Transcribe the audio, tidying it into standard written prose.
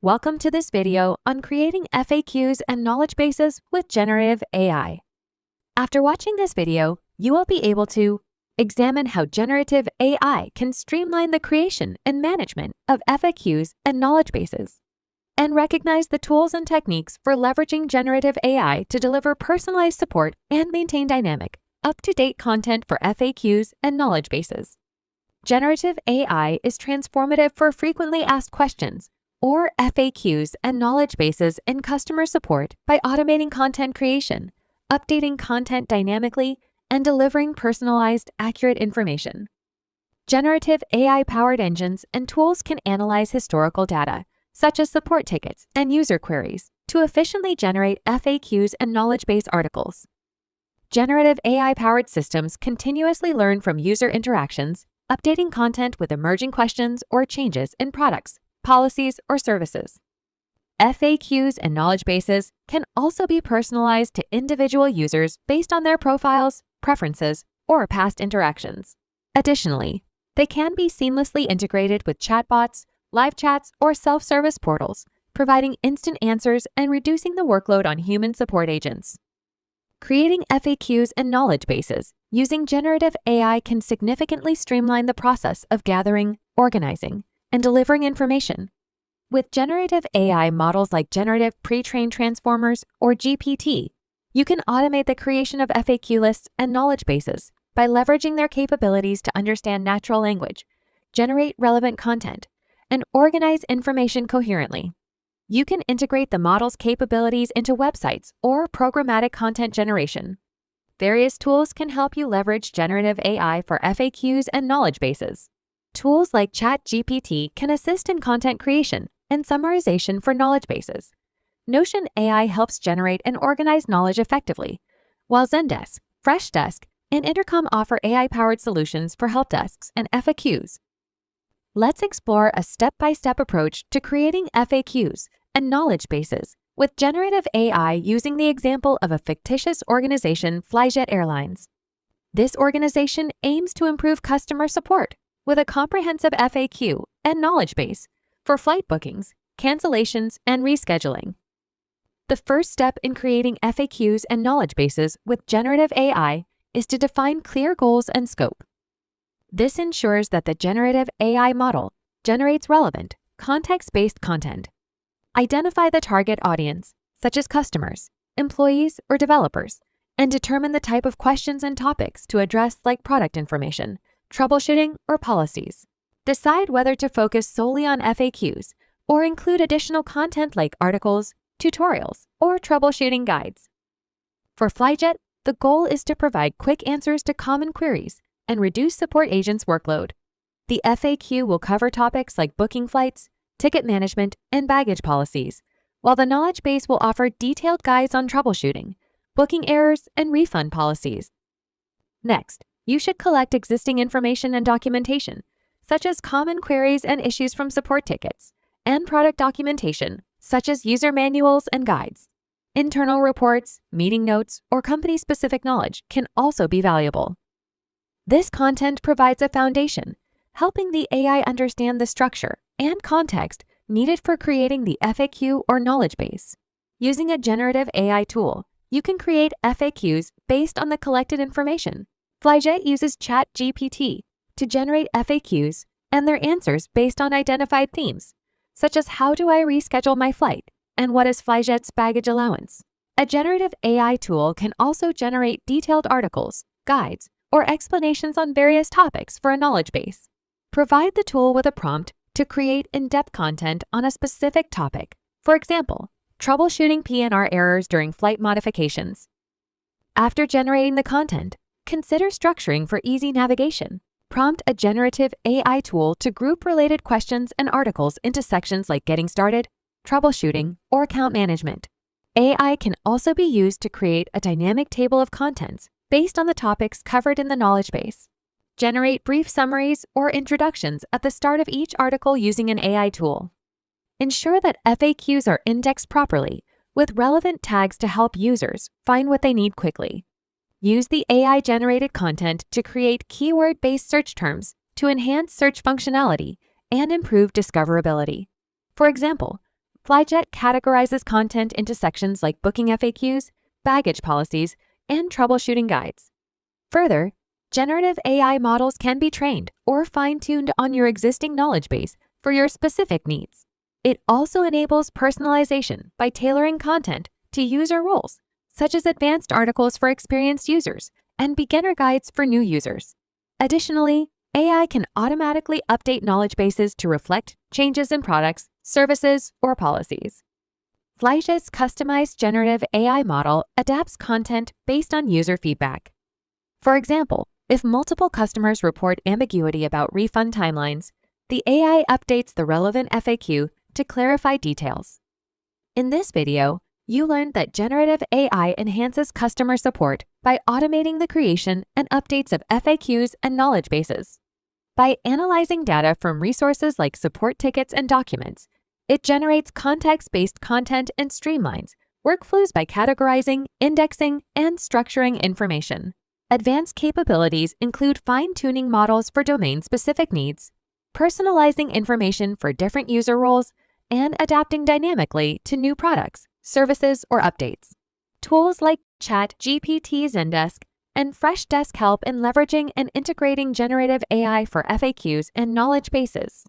Welcome to this video on creating FAQs and knowledge bases with generative AI. After watching this video, you will be able to examine how generative AI can streamline the creation and management of FAQs and knowledge bases, and recognize the tools and techniques for leveraging generative AI to deliver personalized support and maintain dynamic, up-to-date content for FAQs and knowledge bases. Generative AI is transformative for frequently asked questions, or FAQs and knowledge bases in customer support by automating content creation, updating content dynamically, and delivering personalized, accurate information. Generative AI-powered engines and tools can analyze historical data, such as support tickets and user queries, to efficiently generate FAQs and knowledge base articles. Generative AI-powered systems continuously learn from user interactions, updating content with emerging questions or changes in products, policies, or services. FAQs and knowledge bases can also be personalized to individual users based on their profiles, preferences, or past interactions. Additionally, they can be seamlessly integrated with chatbots, live chats, or self-service portals, providing instant answers and reducing the workload on human support agents. Creating FAQs and knowledge bases using generative AI can significantly streamline the process of gathering, organizing, and delivering information. With generative AI models like Generative Pre-trained Transformers, or GPT, you can automate the creation of FAQ lists and knowledge bases by leveraging their capabilities to understand natural language, generate relevant content, and organize information coherently. You can integrate the model's capabilities into websites or programmatic content generation. Various tools can help you leverage generative AI for FAQs and knowledge bases. Tools like ChatGPT can assist in content creation and summarization for knowledge bases. Notion AI helps generate and organize knowledge effectively, while Zendesk, Freshdesk, and Intercom offer AI-powered solutions for help desks and FAQs. Let's explore a step-by-step approach to creating FAQs and knowledge bases with generative AI using the example of a fictitious organization, Flyjet Airlines. This organization aims to improve customer support with a comprehensive FAQ and knowledge base for flight bookings, cancellations, and rescheduling. The first step in creating FAQs and knowledge bases with generative AI is to define clear goals and scope. This ensures that the generative AI model generates relevant, context-based content. Identify the target audience, such as customers, employees, or developers, and determine the type of questions and topics to address, like product information, troubleshooting, or policies. Decide whether to focus solely on FAQs or include additional content like articles, tutorials, or troubleshooting guides. For Flyjet, the goal is to provide quick answers to common queries and reduce support agents' workload. The FAQ will cover topics like booking flights, ticket management, and baggage policies, while the knowledge base will offer detailed guides on troubleshooting, booking errors, and refund policies. Next, you should collect existing information and documentation, such as common queries and issues from support tickets, and product documentation, such as user manuals and guides. Internal reports, meeting notes, or company-specific knowledge can also be valuable. This content provides a foundation, helping the AI understand the structure and context needed for creating the FAQ or knowledge base. Using a generative AI tool, you can create FAQs based on the collected information. Flyjet uses ChatGPT to generate FAQs and their answers based on identified themes, such as how do I reschedule my flight and what is Flyjet's baggage allowance. A generative AI tool can also generate detailed articles, guides, or explanations on various topics for a knowledge base. Provide the tool with a prompt to create in-depth content on a specific topic, for example, troubleshooting PNR errors during flight modifications. After generating the content, consider structuring for easy navigation. Prompt a generative AI tool to group related questions and articles into sections like getting started, troubleshooting, or account management. AI can also be used to create a dynamic table of contents based on the topics covered in the knowledge base. Generate brief summaries or introductions at the start of each article using an AI tool. Ensure that FAQs are indexed properly with relevant tags to help users find what they need quickly. Use the AI-generated content to create keyword-based search terms to enhance search functionality and improve discoverability. For example, Flyjet categorizes content into sections like booking FAQs, baggage policies, and troubleshooting guides. Further, generative AI models can be trained or fine-tuned on your existing knowledge base for your specific needs. It also enables personalization by tailoring content to user roles, such as advanced articles for experienced users and beginner guides for new users. Additionally, AI can automatically update knowledge bases to reflect changes in products, services, or policies. Flyjet's customized generative AI model adapts content based on user feedback. For example, if multiple customers report ambiguity about refund timelines, the AI updates the relevant FAQ to clarify details. In this video, you learned that generative AI enhances customer support by automating the creation and updates of FAQs and knowledge bases. By analyzing data from resources like support tickets and documents, it generates context-based content and streamlines workflows by categorizing, indexing, and structuring information. Advanced capabilities include fine-tuning models for domain-specific needs, personalizing information for different user roles, and adapting dynamically to new products, services, or updates. Tools like ChatGPT Zendesk and Freshdesk help in leveraging and integrating generative AI for FAQs and knowledge bases.